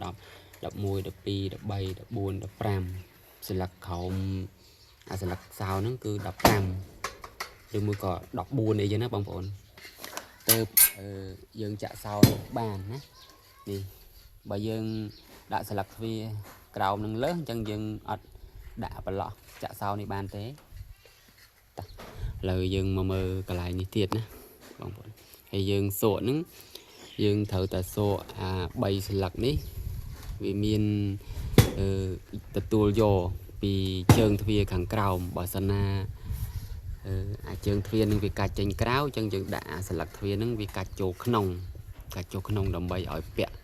11 12 13 14 15ស្លឹកក្រោមអាស្លឹកសៅហ្នឹងគឺ15ឬមួយក៏14អីចឹងណាបងប្អូនទៅយើងចាក់សៅបានណានេះបើយើងដាក់ស្លឹកទ្វាក្រោមនឹងលើសអញ្ចឹងយើងអត់ដាក់ប្រឡោះចាក់សៅនេះបានទេឥឡូវយើងមកមើលកន្លែងនេះទៀតណាបងប្អូនហើយយើងសក់ហ្នឹងយើងត្រូវតែសក់អា3ស្លឹកនេះវាមានទទួលយកពីជើងទ្វាខាងក្រោមបើសិនណាជើងទ្វានឹងវាកាច់ចេញក្រៅអញ្ចឹងយើងដាក់អាស្លឹកទ្វានឹងវាកាច់ចូលក្នុងដើម្បីឲ្យពាក់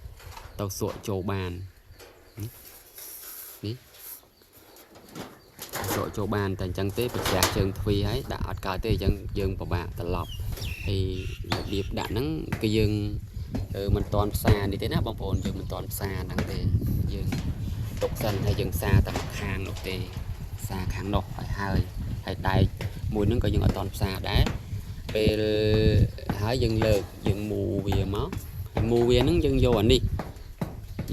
ទៅសក់ចូលបាននេះសក់ចូលបានតែអញ្ចឹងទេប្រជ្រះជើងទ្វាហើយដាក់អត់កើតទេអញ្ចឹងយើងពិបាកត្រឡប់ហើយរបៀបដាក់ហ្នឹងគឺយើងមិនតាន់ផ្សារនេះទេណាបងប្អូនយើងមិនតាន់ផ្សារហ្នឹងទេយើងទុកសិនហើយយើងផ្សារតែខាងនោះទេផ្សារខាងនោះឲ្យហើយដែកមួយហ្នឹងក៏យើងអត់តាន់ផ្សារដែរពេលហើយយើងលើកយើងមូវាមកមូវាហ្នឹងយើងយកអានេះ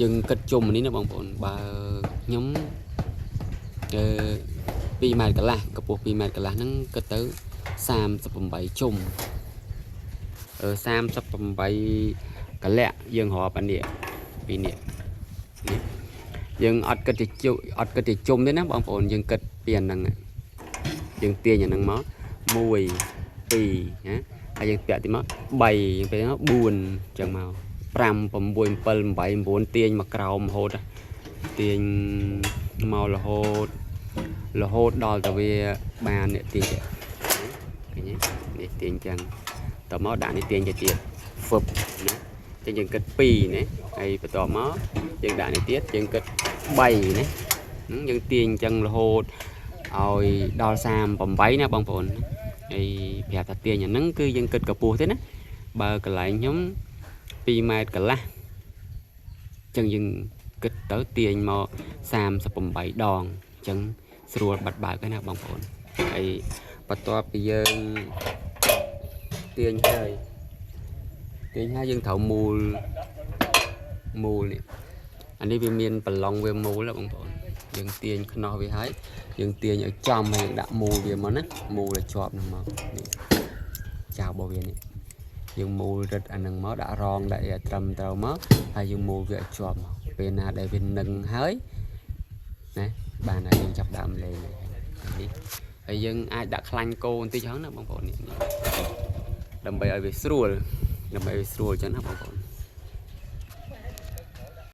យើងគិតជុំនេះណាបងប្អូនបើខ្ញុំ2 ម៉ែត្រកន្លះកម្ពស់2 ម៉ែត្រកន្លះហ្នឹងគិតទៅ38ជុំ38កលៈយើងរាប់អានេះពីនេះយើងអត់គិតទៅជុំទេណាបងប្អូនយើងគិតពីអាហ្នឹងយើងទាញអាហ្នឹងមក1 2ណាហើយយើងពាក់ទីមក3យើងពាក់មក4អញ្ចឹងមក5 6 7 8 9ទាញមកក្រោមរហូតទាញមករហូតដល់តែវាបាននេះទាញឃើញទេនេះទាញចឹងតមកដាក់នេះទាញទៅទៀតហ្វឹបណាចឹងយើងគិត2ណាហើយបន្ទាប់មកយើងដាក់នេះទៀតយើងគិត3ណាយើងទាញចឹងរហូតឲ្យដល់38ណាបងប្អូនហើយប្រាប់ថាទាញអាហ្នឹងគឺយើងគិតកម្ពស់ទេណាបើកន្លែងខ្ញុំ2 ម៉ែត្រកន្លះចឹងយើងគិតទៅទាញមក38ដងចឹងស្រួលបាត់បើកណាបងប្អូនហើយបន្ទាប់ពីយើងទាញហើយយើងត្រូវមូលនេះអានេះវាមានប្រឡងវាមូលបងប្អូនយើងទាញខ្នោះវាហើយយើងទាញឲ្យចំហើយយើងដាក់មូលវាមកណាមូលឲ្យជាប់នឹងមកនេះចៅរបស់វានេះយើងមូលរឹតអានឹងមកដាក់រងដាក់ឲ្យត្រឹមត្រូវមកហើយយើងមូលវាឲ្យជាប់មកពេលណាដែលវានឹងហើយណាបានហើយយើងចាប់ដើមលេងនេះហើយយើងអាចដាក់ខ្លាញ់គោបន្តិចហ្នឹងណាបងប្អូននេះដើម្បីឲ្យវាស្រួលចឹងណាបងប្អូន